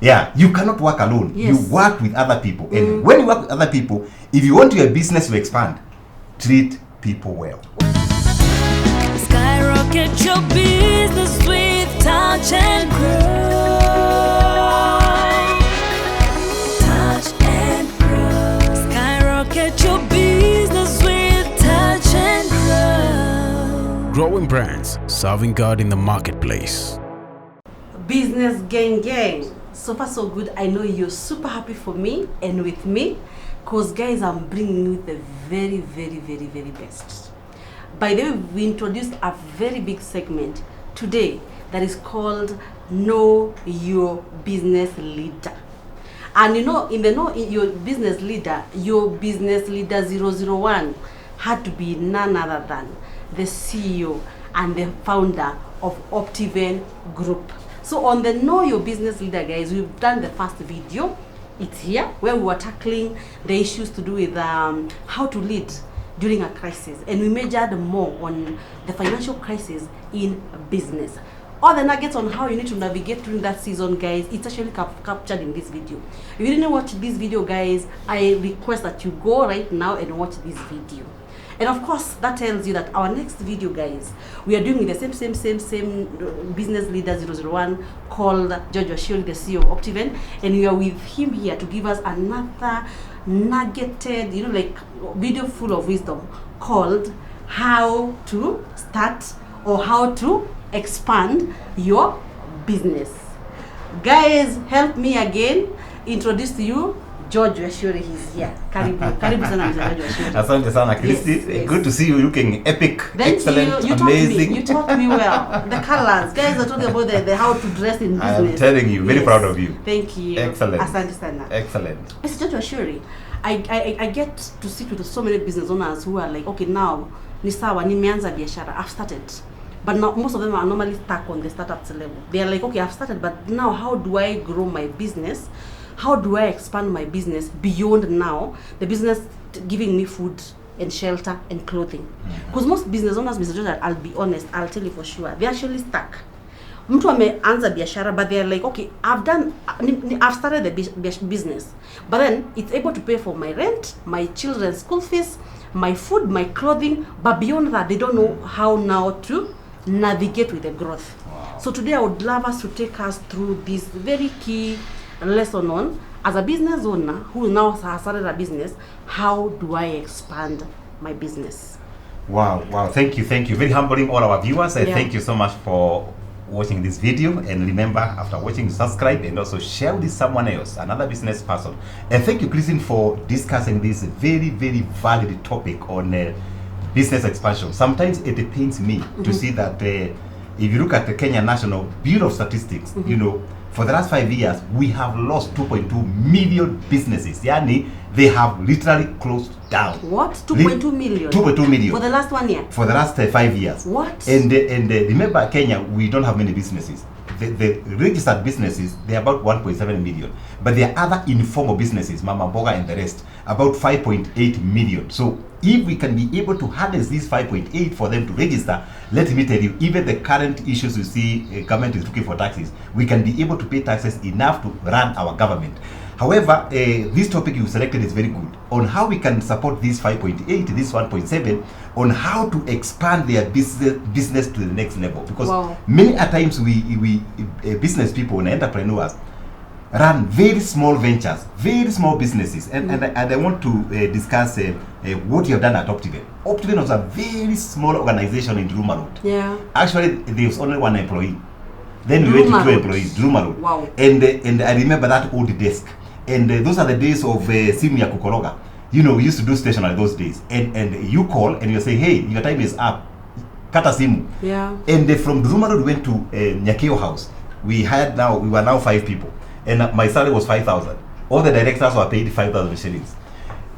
Yeah, you cannot work alone. Yes. You work with other people. And when you work with other people, if you want your business to expand, treat people well. Skyrocket your business with Touch and Grow. Touch and Grow. Skyrocket your business with Touch and Grow. Growing brands, serving God in the marketplace. Business gang. So far so good. I know you're super happy for me and with me, because guys, I'm bringing you the very, very, very, very best. By the way, we introduced a very big segment today that is called Know Your Business Leader. And you know, in the Know Your Business Leader 001 had to be none other than the CEO and the founder of Optiven Group. So on the Know Your Business Leader, guys, we've done the first video. It's here, where we were tackling the issues to do with how to lead during a crisis. And we measured more on the financial crisis in business. All the nuggets on how you need to navigate during that season, guys, it's actually captured in this video. If you didn't watch this video, guys, I request that you go right now and watch this video. And of course, that tells you that our next video, guys, we are doing the same business leader 001 called George Wachiuri, the CEO of Optiven, and we are with him here to give us another nuggeted, like video full of wisdom called how to start or how to expand your business. Guys, help me again introduce to you George Wachiuri. He's here. Karibu sana Mr. George Wachiuri. Asante sana, Christy. Yes. Good to see you looking epic, Thank excellent, you. amazing. You taught me well. The colors. Guys are talking about the how to dress in business. I'm telling you, very proud of you. Thank you. Excellent. Asante sana. Excellent. Mr. George Wachiuri, I get to sit with so many business owners who are like, okay, now, ni sawa, nimeanza biashara, I've started. But now, most of them are normally stuck on the startup level. They are like, okay, I've started, but now how do I grow my business? How do I expand my business beyond now the business giving me food and shelter and clothing? Because most business owners, Mr. George, I'll be honest, I'll tell you for sure, they're actually stuck. Mtu ameanza biashara, but they're like, okay, I've started the business, but then it's able to pay for my rent, my children's school fees, my food, my clothing, but beyond that, they don't know how now to navigate with the growth. Wow. So today I would love us to take us through this very key lesson on, as a business owner who now has started a business, how do I expand my business? Wow. Thank you. Very humbling, all our viewers. Thank you so much for watching this video. And remember, after watching, subscribe and also share with someone else, another business person. And thank you, Christine, for discussing this very, very valid topic on business expansion. Sometimes it pains me to see that if you look at the Kenya National Bureau of Statistics, for the last 5 years, we have lost 2.2 million businesses. Yani, they have literally closed down. What? 2.2 million? 2.2 million. For the last 1 year? For the last 5 years. What? And remember, Kenya, we don't have many businesses. The registered businesses, they're about 1.7 million. But there are other informal businesses, Mama Boga and the rest, about 5.8 million. So if we can be able to harness these 5.8 for them to register, let me tell you, even the current issues you see, government is looking for taxes, we can be able to pay taxes enough to run our government. However, this topic you selected is very good on how we can support this 5.8, this 1.7, on how to expand their business to the next level. Because many a times we business people and entrepreneurs run very small ventures, very small businesses, and I want to discuss what you have done at Optiven. Optiven was a very small organization in Duruma Road. Yeah. Actually, there was only 1 employee. Then we went to 2 employees, Duruma Road. Wow. And I remember that old desk. And those are the days of simu ya kukoroga. We used to do stationery those days. And you call and you say, hey, your time is up. Kata simu. Yeah. And from Duruma Road, we went to Nyakeo House. We were now 5 people. And my salary was 5,000. All the directors were paid 5,000 shillings.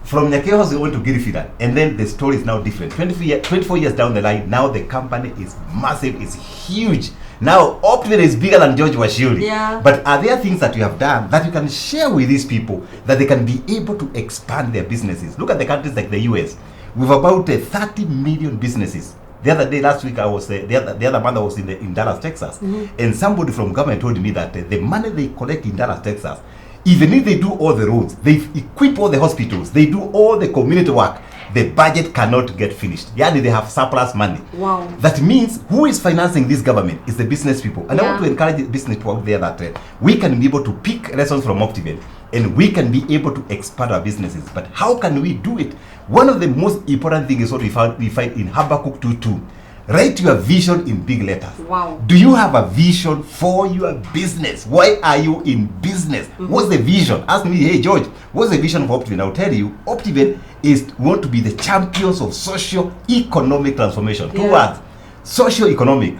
From Nyakeo House, we went to Girifida. And then the story is now different. 24 years down the line, now the company is massive, it's huge. Now, Optiven is bigger than George Wachiuri. Yeah. But are there things that you have done that you can share with these people that they can be able to expand their businesses? Look at the countries like the US. We have about 30 million businesses. The other day, last week, I was the other month I was in Dallas, Texas, and somebody from government told me that the money they collect in Dallas, Texas, even if they do all the roads, they equip all the hospitals, they do all the community work, the budget cannot get finished. Yani they have surplus money. Wow. That means who is financing this government is the business people. And I want to encourage the business people out there that we can be able to pick lessons from Optiven and we can be able to expand our businesses. But how can we do it? One of the most important things is what we find in Habakkuk 2:2. Write your vision in big letters. Wow. Do you have a vision for your business? Why are you in business? What's the vision? Ask me, hey George, what's the vision of Optiven? I'll tell you, Optiven is want to be the champions of socio-economic transformation. Two words, socio-economic.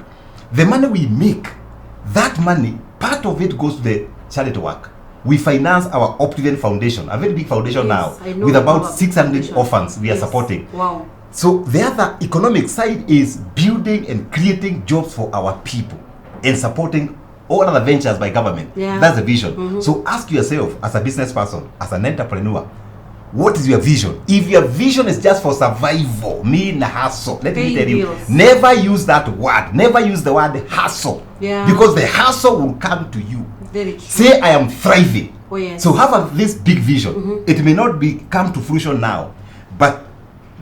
The money we make, that money, part of it goes to the charity work. We finance our Optiven Foundation, a very big foundation now, with about 600 orphans we are supporting. Wow. So the other economic side is building and creating jobs for our people and supporting all other ventures by government. That's the vision. So ask yourself as a business person, as an entrepreneur, what is your vision? If your vision is just for survival, hustle, let me tell you, never use that word. Never use the word hustle. Because the hustle will come to you. Very true. Say I am thriving. Oh, yes. So have this big vision. It may not come to fruition now, but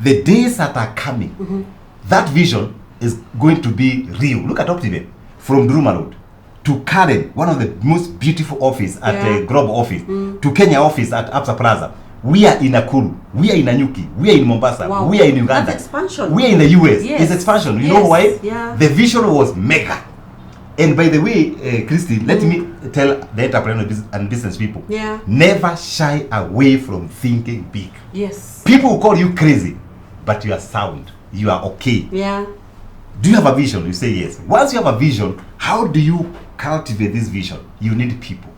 the days that are coming, that vision is going to be real. Look at Optiven, from Duruma Road to Karen, one of the most beautiful office at the Global office, to Kenya office at Absa Plaza. We are in Nakuru, we are in Nanyuki, we are in Mombasa, we are in Uganda. That's expansion. We are in the US. It's expansion. You know why? The vision was mega. And by the way, Christy, let me tell the entrepreneurs and business people, never shy away from thinking big. Yes. People will call you crazy, but you are sound. You are okay. Do you have a vision? You say yes. Once you have a vision, how do you cultivate this vision? You need people.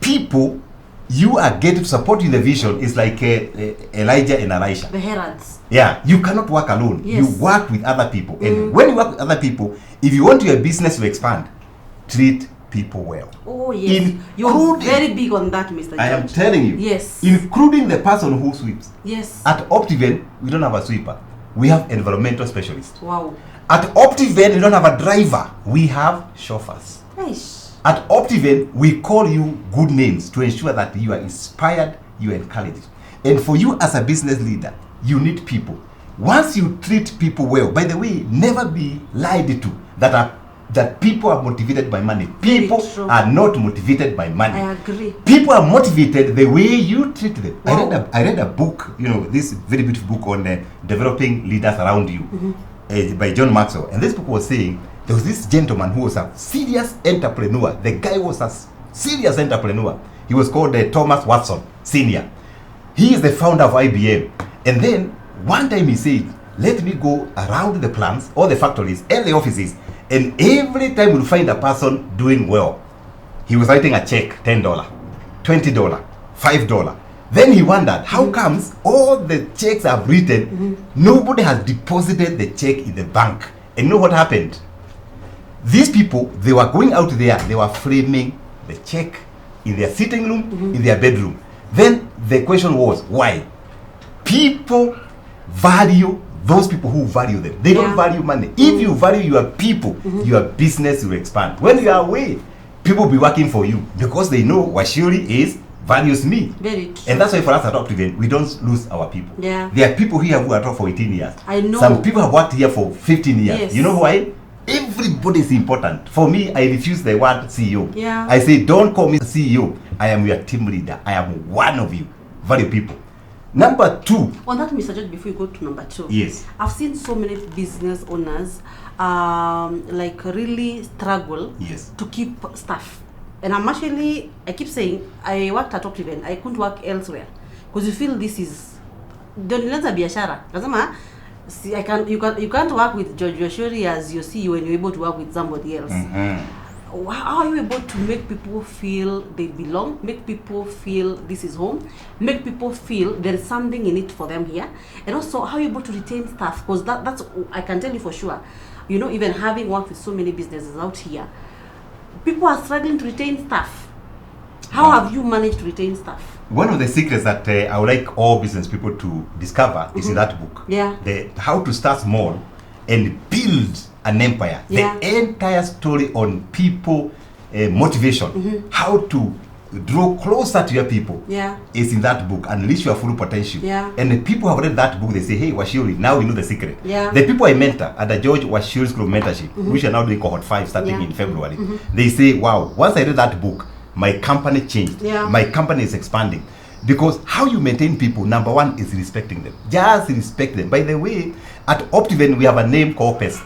People you are getting to support in the vision is like Elijah and Elisha. The heralds. Yeah, you cannot work alone. You work with other people. And when you work with other people, if you want your business to expand, treat people well. Oh yes, you're very big on that, Mr. George. I am telling you. Yes. Including the person who sweeps. Yes. At Optiven, we don't have a sweeper. We have environmental specialists. Wow. At Optiven, we don't have a driver. We have chauffeurs. Nice. At Optiven, we call you good names to ensure that you are inspired, you are encouraged. And for you as a business leader, you need people. Once you treat people well, by the way, never be lied to that people are motivated by money. People are not motivated by money. I agree. People are motivated the way you treat them. Wow. I read a book, this very beautiful book on developing leaders around you by John Maxwell. And this book was saying, there was this gentleman who was a serious entrepreneur. The guy was a serious entrepreneur. He was called Thomas Watson Sr. He is the founder of IBM. And then one time he said, let me go around the plants, all the factories and the offices, and every time we'll find a person doing well. He was writing a check, $10, $20, $5. Then he wondered, how comes all the checks I've written, nobody has deposited the check in the bank? And you know what happened? These people, they were going out there, they were framing the check in their sitting room, in their bedroom. Then the question was, why? People value those people who value them. They don't value money. If you value your people, your business will expand. When you are away, people will be working for you because they know Wachiuri values me. Very true. And that's why for us at Optiven, we don't lose our people. Yeah. There are people here who are taught for 18 years. I know. Some people have worked here for 15 years. Yes. You know why? Everybody is important. For me, I refuse the word CEO. Yeah. I say, don't call me CEO. I am your team leader. I am one of you. Value people. Number two. On that, Mr. George, before you go to number two. Yes. I've seen so many business owners really struggle to keep staff. And I keep saying, I worked at Optiven, I couldn't work elsewhere. Because you feel this is, don't biashara. See, you can't work with George Wachiuri as your CEO when you're able to work with somebody else. How are you able to make people feel they belong, make people feel this is home, make people feel there is something in it for them here, and also how are you able to retain staff? Because that's I can tell you for sure, even having worked with so many businesses out here, people are struggling to retain staff. How have you managed to retain staff? one of the secrets that I would like all business people to discover is in that book. Yeah. The how to start small and build an empire. Yeah. The entire story on people motivation, how to draw closer to your people, Yeah. is in that book. Unleash your full potential. Yeah. And the people who have read that book, they say, hey, Wachiuri, now we know the secret. Yeah. The people I mentor at the George Wachiuri School of Mentorship, which are now doing cohort 5 starting Yeah. in February, they say, wow, once I read that book, my company changed. Yeah. My company is expanding. Because how you maintain people, number one, is respecting them. Just respect them. By the way, at Optiven, we have a name called PEST.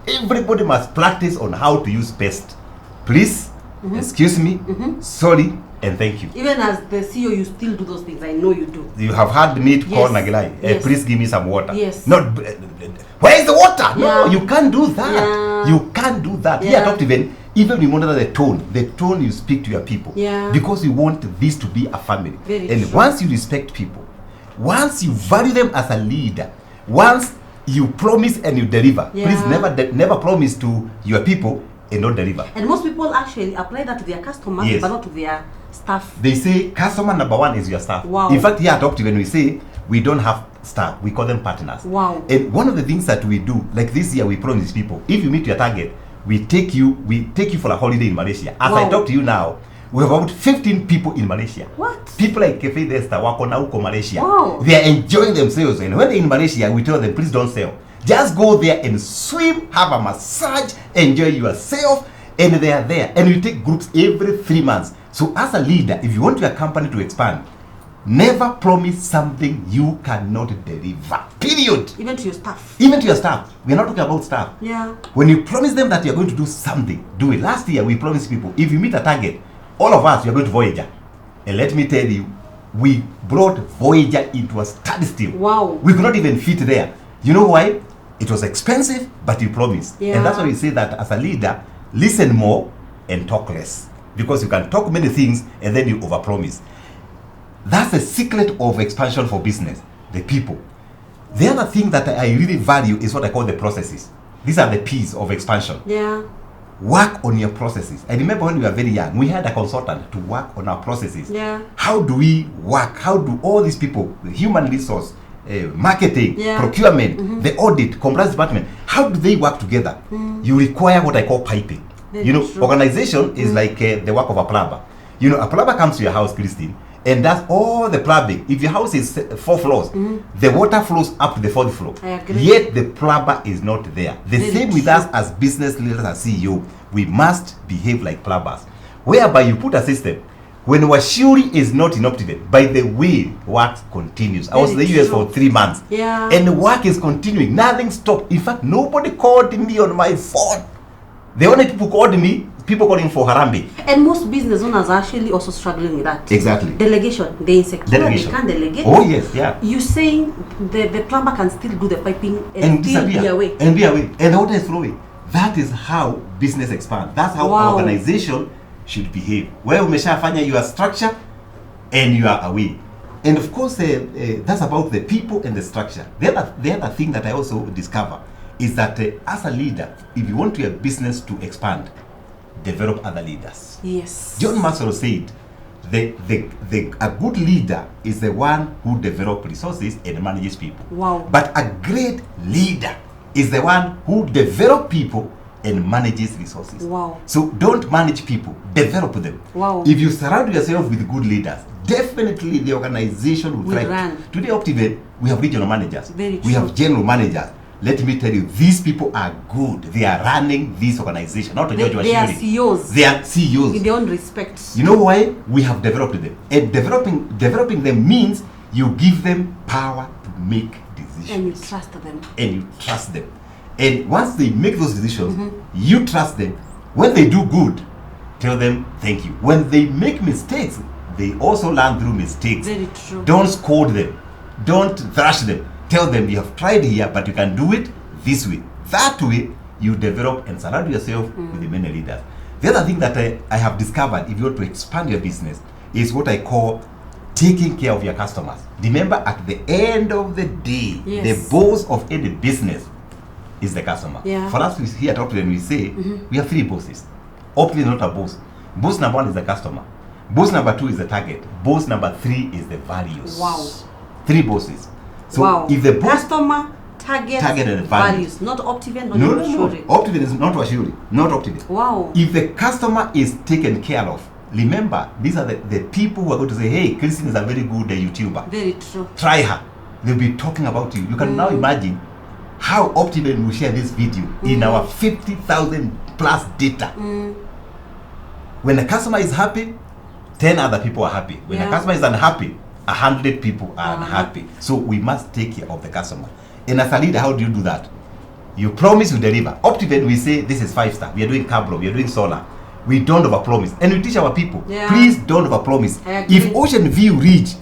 Everybody must practice on how to use PEST. Please, excuse me, sorry, and thank you. Even as the CEO, you still do those things. I know you do. You have heard me call Yes. Nagilai, Yes. please give me some water. Yes. Not, where is the water? No, Yeah. you can't do that. Yeah. You can't do that. Here Yeah. at Optiven, even we monitor the tone you speak to your people. Yeah. Because we want this to be a family. Very And true. once you respect people, once you value them as a leader, once you promise and you deliver, Yeah. please never promise to your people and not deliver. And most people actually apply that to their customers, Yes. but not to their staff. They say customer number one is your staff. Wow. In fact, here at Optiven, we say we don't have staff, we call them partners. Wow. And one of the things that we do, like this year, we promise people, if you meet your target, we take you for a holiday in Malaysia. As I Wow. talk to you now, we have about 15 people in Malaysia. What? People like Cafe Desta, wako na huko Malaysia. Wow. They are enjoying themselves. And when they're in Malaysia, we tell them, please don't sell. Just go there and swim, have a massage, enjoy yourself, and they are there. And we take groups every 3 months. So as a leader, if you want your company to expand, never promise something you cannot deliver. Period. Even to your staff. Even to your staff. We are not talking about staff. Yeah. When you promise them that you're going to do something, do it. Last year, we promised people, if you meet a target, all of us, we are going to Voyager. And let me tell you, we brought Voyager into a standstill. Wow. We could not even fit there. You know why? It was expensive, but you promised. Yeah. And that's why we say that as a leader, listen more and talk less. Because you can talk many things and then you overpromise. That's the secret of expansion for business, the people. The other thing that I really value is what I call the processes. These are the P's of expansion. Yeah. Work on your processes. I remember when we were very young, we had a consultant to work on our processes. Yeah. How do we work? How do all these people, the human resource, marketing, Yeah. procurement, the audit, compliance department, how do they work together? You require what I call piping. Very you know, true. organization is like the work of a plumber. You know, a plumber comes to your house, Christine, and does all the plumbing. If your house is 4 floors, the water flows up to the 4th floor. I agree. Yet the plumber is not there. The Very same with true. us as business leaders and CEO. We must behave like plumbers, whereby you put a system. When Wachiuri is not in Optiven, by the way, work continues. I was in the Very US true. for 3 months, Yeah. and work is continuing. Nothing stopped. In fact, nobody called me on my phone. The only people called me, people calling for Harambe. And most business owners are actually also struggling with that. Exactly. Delegation. They're insecure. Delegation. They can't delegate. Oh yes, yeah. You saying the plumber can still do the piping And still be disappear. away. And be away. And the water is flowing. That is how business expands. That's how Wow. organization should behave. Where umeshafanya your structure and you are away. And of course, that's about the people and the structure. The other thing that I also discover is that as a leader, if you want your business to expand, develop other leaders. Yes. John Maxwell said, a good leader is the one who develops resources and manages people. Wow. But a great leader is the one who develops people and manages resources. Wow. So don't manage people, develop them. Wow. If you surround yourself with good leaders, definitely the organization will Will thrive. run. Today, Optiven, we have regional managers. Very we have true. general managers. Let me tell you, these people are good. They are running this organization, not George They are Wachiuri. CEOs. They are CEOs. In their own respect. You know why? We have developed them. And developing them means you give them power to make decisions. And you trust them. And you trust them. And once they make those decisions, you trust them. When they do good, tell them thank you. When they make mistakes, they also learn through mistakes. Very true. Don't scold them. Don't thrash them. Tell them you have tried here, but you can do it this way. That way, you develop and surround yourself with the many leaders. The other thing that I have discovered, if you want to expand your business, is what I call taking care of your customers. Remember, at the end of the day, Yes. the boss of any business is the customer. Yeah. For us, we here at Optiven, we say we have 3 bosses. Optiven is not a boss. Boss number 1 is the customer. Boss number 2 is the target. Boss number 3 is the values. Wow. 3 bosses. So wow. if the boss Customer, target and values. not Optiven, not no, Wachiuri. Optiven is not Wachiuri, not Optiven. Wow. If the customer is taken care of, remember, these are the people who are going to say, hey, Christine is a very good YouTuber. Very true. Try her. They'll be talking about you. You can now imagine how Optiven will share this video in our 50,000 plus data. When the customer is happy, 10 other people are happy. When the customer is unhappy, 100 people are unhappy. So we must take care of the customer. And as a leader, how do you do that? You promise, you deliver. Optiven, we say this is 5-star. We are doing carbon, we are doing solar. We don't overpromise. And we teach our people, please don't overpromise. If Ocean View Ridge,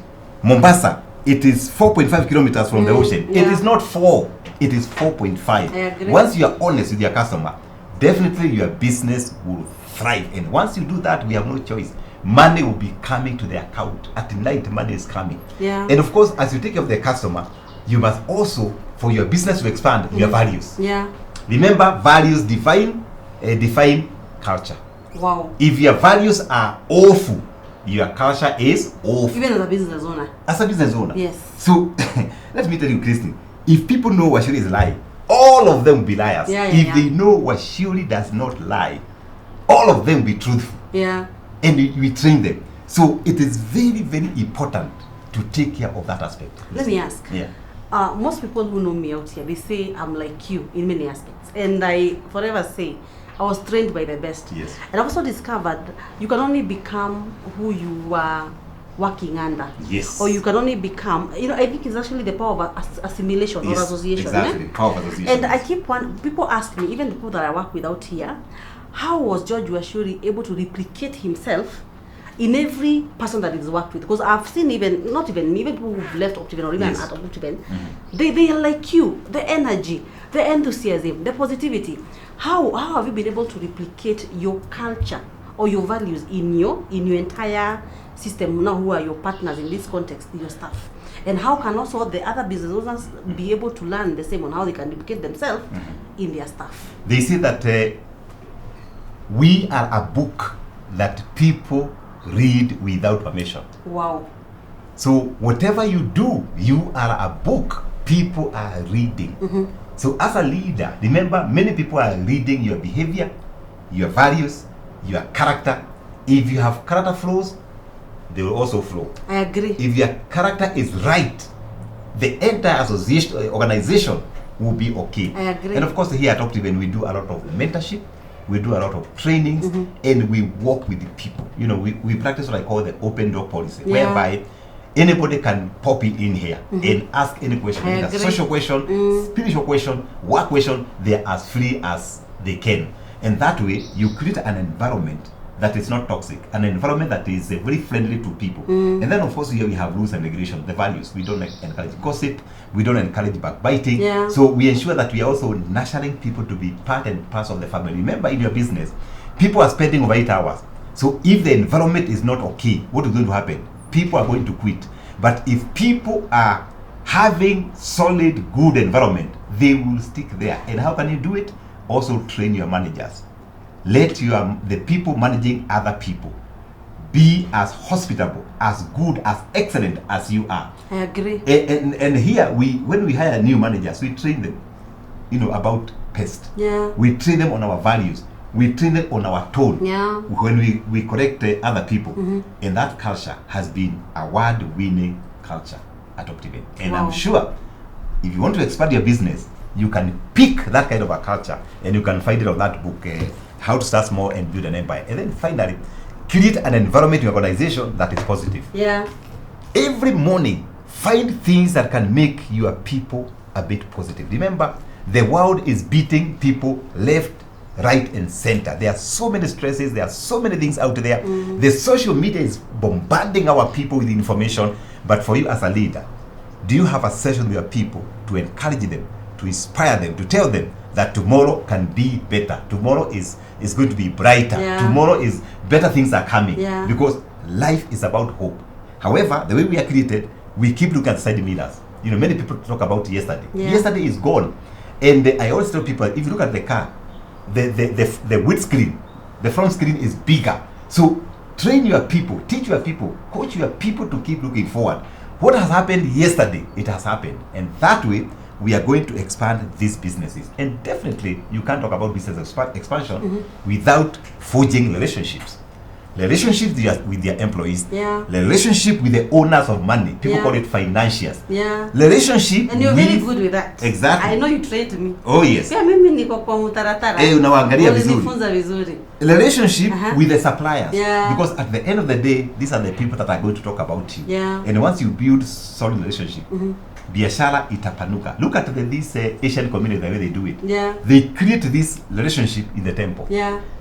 Mombasa, it is 4.5 kilometers from the ocean. It is not 4, it is 4.5. Once you are honest with your customer, definitely your business will thrive. And once you do that, we have no choice. Money will be coming to the account. At night, money is coming. Yeah. And of course, as you take care of the customer, you must also, for your business to expand, your values. Yeah. Remember, values define culture. Wow. If your values are awful, your culture is awful. Even as a business owner. As a business owner. Yes. So, let me tell you, Christine, if people know Wachiuri is lying, all of them will be liars. If they know Wachiuri does not lie, all of them will be truthful. Yeah. And we train them. So it is very, very important to take care of that aspect. Let me ask. Yeah. Most people who know me out here, they say I'm like you in many aspects. And I forever say, I was trained by the best. Yes. And I also discovered you can only become who you are working under. Yes. Or you can only become, I think it's actually the power of assimilation or association. Exactly. Power of association. And I keep people ask me, even the people that I work with out here, how was George Wachiuri able to replicate himself in every person that he's worked with? Because I've seen not even people who've left Optiven or even at Optiven, they are like you, the energy, the enthusiasm, the positivity. How have you been able to replicate your culture or your values in your entire system now, who are your partners in this context, your staff? And how can also the other business owners be able to learn the same on how they can replicate themselves in their staff? They say that we are a book that people read without permission. Wow. So whatever you do, you are a book people are reading. So as a leader, remember, many people are reading your behavior, your values, your character. If you have character flaws, they will also flow. I agree. If your character is right, the entire organization will be okay. I agree. And of course, here at Optiven, we do a lot of mentorship, we do a lot of trainings, and we work with the people. We practice what I call the open door policy, whereby anybody can pop in here and ask any question. It's a social question, spiritual question, work question. They're as free as they can. And that way, you create an environment that is not toxic, an environment that is very friendly to people. And then, of course, here we have rules and regulations, the values. We don't encourage gossip, we don't encourage backbiting. So we ensure that we are also nurturing people to be part and parcel of the family. Remember, in your business, people are spending over 8 hours. So if the environment is not okay, what is going to happen? People are going to quit. But if people are having solid, good environment, they will stick there. And how can you do it? Also train your managers. Let the people managing other people be as hospitable, as good, as excellent as you are. I agree. And here, when we hire new managers, we train them, about pest. Yeah. We train them on our values. We train them on our tone. Yeah. When we correct other people. And that culture has been award-winning culture at Optiven. And I'm sure if you want to expand your business, you can pick that kind of a culture, and you can find it on that book, How to Start Small and Build an Empire. And then finally, create an environment in your organization that is positive. Yeah. Every morning, find things that can make your people a bit positive. Remember, the world is beating people left, right, and center. There are so many stresses, there are so many things out there. The social media is bombarding our people with information. But for you as a leader, do you have a session with your people to encourage them, to inspire them, to tell them that tomorrow can be better? Tomorrow is going to be brighter. Tomorrow is better things are coming. Because life is about hope. However, the way we are created, we keep looking at side mirrors. Many people talk about yesterday. Yesterday is gone. And I always tell people, if you look at the car, the windscreen, the front screen is bigger. So train your people, teach your people, coach your people to keep looking forward. What has happened yesterday, it has happened. And that way, we are going to expand these businesses. And definitely, you can't talk about business expansion without forging relationships. Relationships with their employees, relationship with the owners of money. People call it financiers. Relationship. And you're very good with that. Exactly. I know you trained me. Oh yes. Mimi niko kwa mutaratara. Unawaangalia vizuri. Ulinifunza vizuri. Relationship with the suppliers. Because at the end of the day, these are the people that are going to talk about you. And once you build solid relationship, biashara itapanuka. Look at this Asian community, the way they do it. They create this relationship in the temple.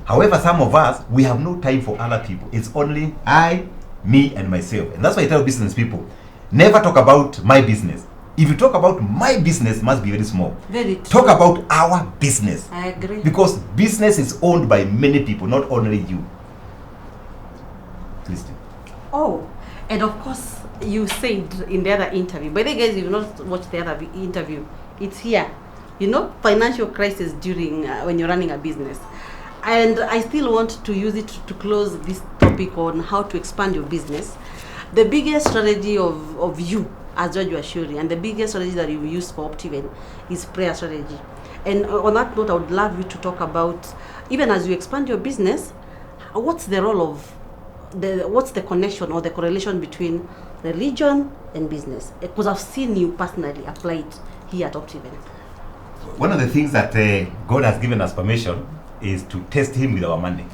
However, some of us, we have no time for other people. It's only I, me, and myself. And that's why I tell business people, never talk about my business. If you talk about my business, must be very small. Very true. Talk about our business. I agree. Because business is owned by many people, not only you. Christian. Oh, and of course, you said in the other interview, by the way, guys, if you've not watched the other interview, it's here. You know, financial crisis during when you're running a business. And I still want to use it to close this topic on how to expand your business. The biggest strategy of you as George Wachiuri, and the biggest strategy that you use for Optiven is prayer strategy. And on that note, I would love you to talk about, even as you expand your business, what's the role of, what's the connection or the correlation between religion and business? Because I've seen you personally apply it here at Optiven. One of the things that God has given us permission is to test him with our money.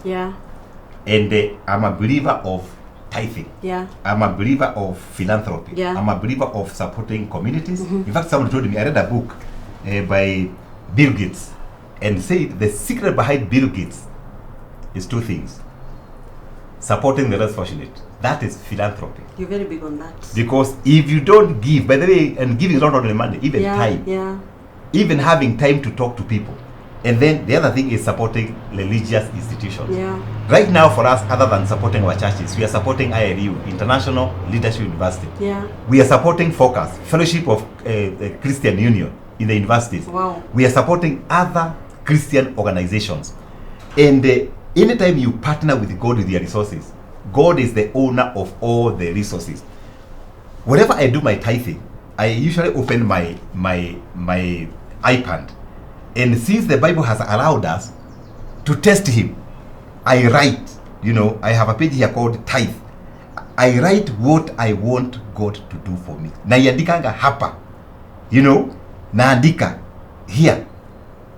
And I'm a believer of tithing. I'm a believer of philanthropy. I'm a believer of supporting communities. In fact, someone told me, I read a book by Bill Gates and said the secret behind Bill Gates is two things. Supporting the less fortunate. That is philanthropy. You're very big on that. Because if you don't give, by the way, and giving is not only money, even time. Even having time to talk to people. And then the other thing is supporting religious institutions. Right now for us, other than supporting our churches, we are supporting ILU, International Leadership University. We are supporting Focus, Fellowship of Christian Union in the universities. We are supporting other Christian organizations. And anytime you partner with God with your resources, God is the owner of all the resources. Whenever I do my tithing, I usually open my iPad. And since the Bible has allowed us to test him, I write, I have a page here called Tithe. I write what I want God to do for me. Naiandikanga hapa, naandika here.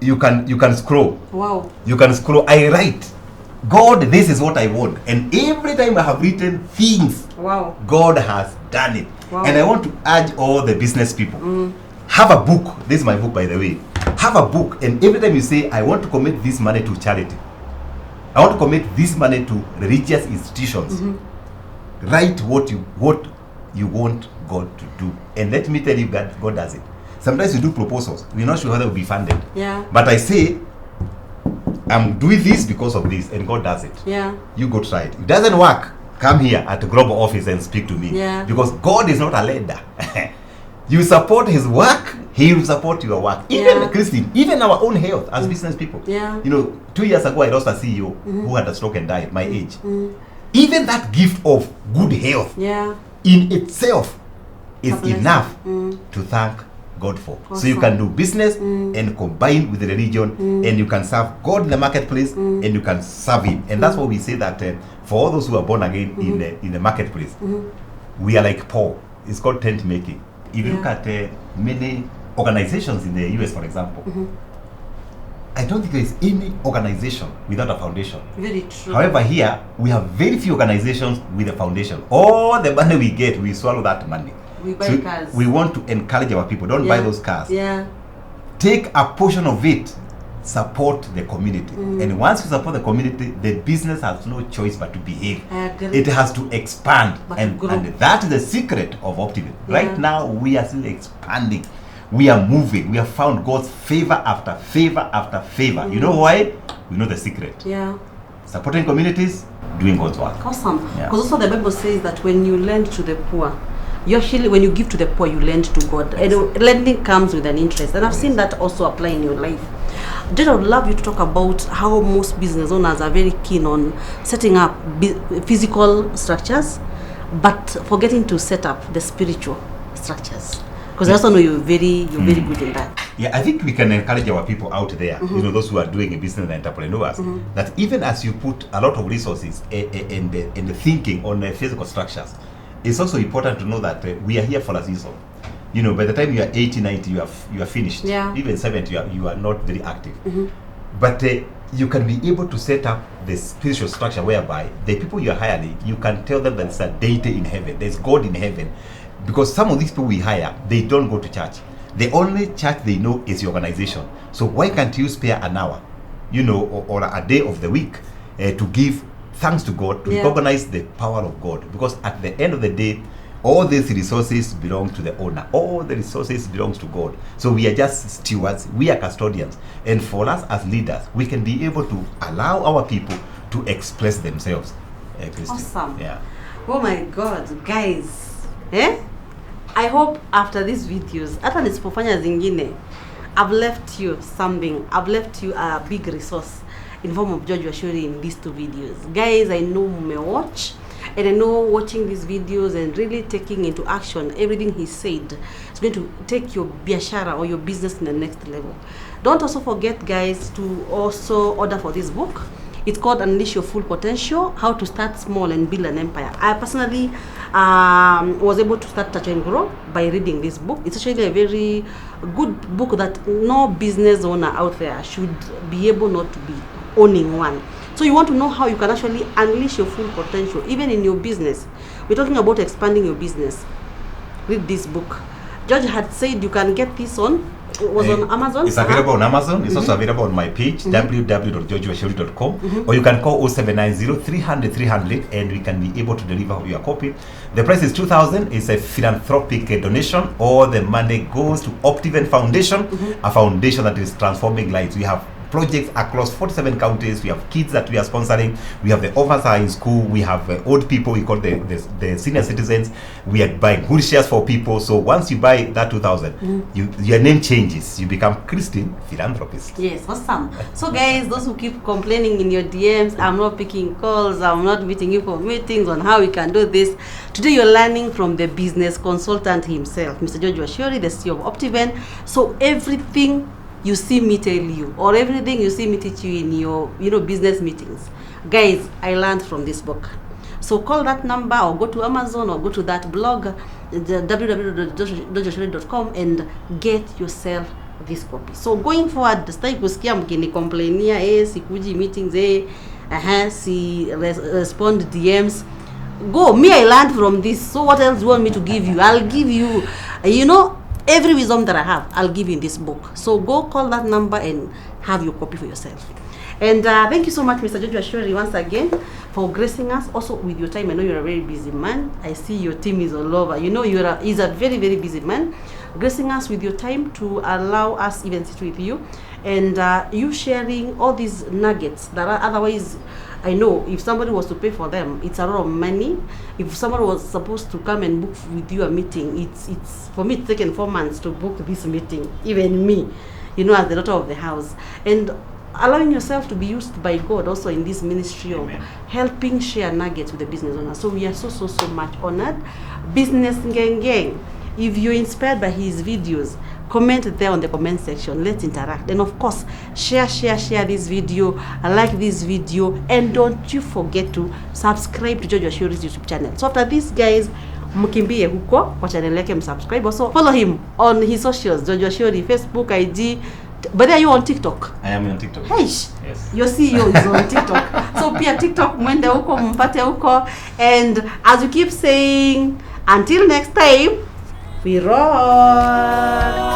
You can scroll. You can scroll. I write, God, this is what I want. And every time I have written things, God has done it. And I want to urge all the business people, have a book. This is my book, by the way. Have a book, and every time you say, I want to commit this money to charity, I want to commit this money to religious institutions, write what you want God to do. And let me tell you, God does it. Sometimes we do proposals, we're not sure whether it will be funded. But I say, I'm doing this because of this, and God does it. You go try it. If it doesn't work, come here at the global office and speak to me. Because God is not a lender. You support his work, he will support your work. Even Christine, even our own health as business people. 2 years ago I lost a CEO who had a stroke and died, my age. Even that gift of good health in itself is enough to thank God for. So you can do business and combine with the religion, and you can serve God in the marketplace, and you can serve him. And that's why we say that for all those who are born again in the marketplace, we are like Paul. It's called tent making. If you look at many organizations in the US, for example, I don't think there is any organization without a foundation. Very true. However, here we have very few organizations with a foundation. All the money we get, we swallow that money. We buy cars. We want to encourage our people. Don't buy those cars. Take a portion of it, support the community. And once you support the community, the business has no choice but to behave. It has to expand. And that is the secret of Optiven. Right now, we are still expanding. We are moving. We have found God's favor after favor after favor. You know why? We know the secret. Supporting communities, doing God's work. Awesome. Because also the Bible says that when you lend to the poor, you actually, when you give to the poor, you lend to God. And lending comes with an interest. And I've seen that also apply in your life. Then I would love you to talk about how most business owners are very keen on setting up physical structures, but forgetting to set up the spiritual structures. Because I also know you're very good in that. Yeah, I think we can encourage our people out there, those who are doing a business and entrepreneurs, that even as you put a lot of resources in the thinking on the physical structures, it's also important to know that we are here for a season. By the time you are 80, 90, you are finished. Yeah. Even 70, you are not very active. But you can be able to set up the spiritual structure whereby the people you are hiring, you can tell them that there's a deity in heaven, there's God in heaven. Because some of these people we hire, they don't go to church. The only church they know is your organization. So why can't you spare an hour, or a day of the week to give thanks to God, to recognize the power of God? Because at the end of the day, all these resources belong to the owner. All the resources belongs to God. So we are just stewards. We are custodians. And for us as leaders, we can be able to allow our people to express themselves. Awesome. Yeah. Oh my God, guys. I hope after these videos, hata nisipofanya zingine, I've left you something. I've left you a big resource in form of George Wachiuri in these 2 videos. Guys, I know you may watch, and I know watching these videos and really taking into action everything he said is going to take your biashara or your business in the next level. Don't also forget, guys, to also order for this book. It's called Unleash Your Full Potential, How to Start Small and Build an Empire. I personally was able to start Touch and Grow by reading this book. It's actually a very good book that no business owner out there should be able not to be owning one. So you want to know how you can actually unleash your full potential, even in your business. We're talking about expanding your business. Read this book. George had said you can get this on. It was on Amazon. It's available on Amazon. It's also available on my page, www.georgewachiuri.com, or you can call 0790-300-300 and we can be able to deliver your copy. The price is $2,000. It's a philanthropic donation. All the money goes to Optiven Foundation, a foundation that is transforming lives. We have projects across 47 counties. We have kids that we are sponsoring. We have the orphans are in school. We have old people. We call the senior citizens. We are buying wheelchairs for people. So once you buy that 2,000, your name changes. You become Christine Philanthropist. Yes, awesome. So guys, those who keep complaining in your DMs, I'm not picking calls, I'm not meeting you for meetings on how we can do this. Today you're learning from the business consultant himself, Mr. George Wachiuri, the CEO of Optiven. So everything you see me tell you, or everything you see me teach you in your business meetings, guys, I learned from this book. So call that number or go to Amazon or go to that blog, www.georgewachiuri.com, and get yourself this copy. So going forward, sitaki kusikia mkinicomplainia sikuji meetings si respond DMs. Go, me, I learned from this. So what else do you want me to give you? I'll give you every wisdom that I have, I'll give you in this book. So go call that number and have your copy for yourself. And thank you so much, Mr. George Wachiuri, once again for gracing us also with your time. I know you're a very busy man. I see your team is all over. He's a very, very busy man. Gracing us with your time to allow us even sit with you. And you sharing all these nuggets that are otherwise, I know if somebody was to pay for them, it's a lot of money. If somebody was supposed to come and book with you a meeting, it's for me, it's taken 4 months to book this meeting, even me, as the daughter of the house. And allowing yourself to be used by God also in this ministry of helping share nuggets with the business owner. So we are so much honored. Business gang, if you're inspired by his videos, comment there on the comment section. Let's interact. And of course, share this video, like this video, and don't you forget to subscribe to George Wachiuri's YouTube channel. So after this, guys, mkimbie huko kwa channel yake, subscribe. Also follow him on his socials, George Wachiuri, Facebook, IG. But are you on TikTok? I am on TikTok. Hey, yes. Your CEO is on TikTok. So pia TikTok mwende huko, mpate huko. And as you keep saying, until next time, we roll.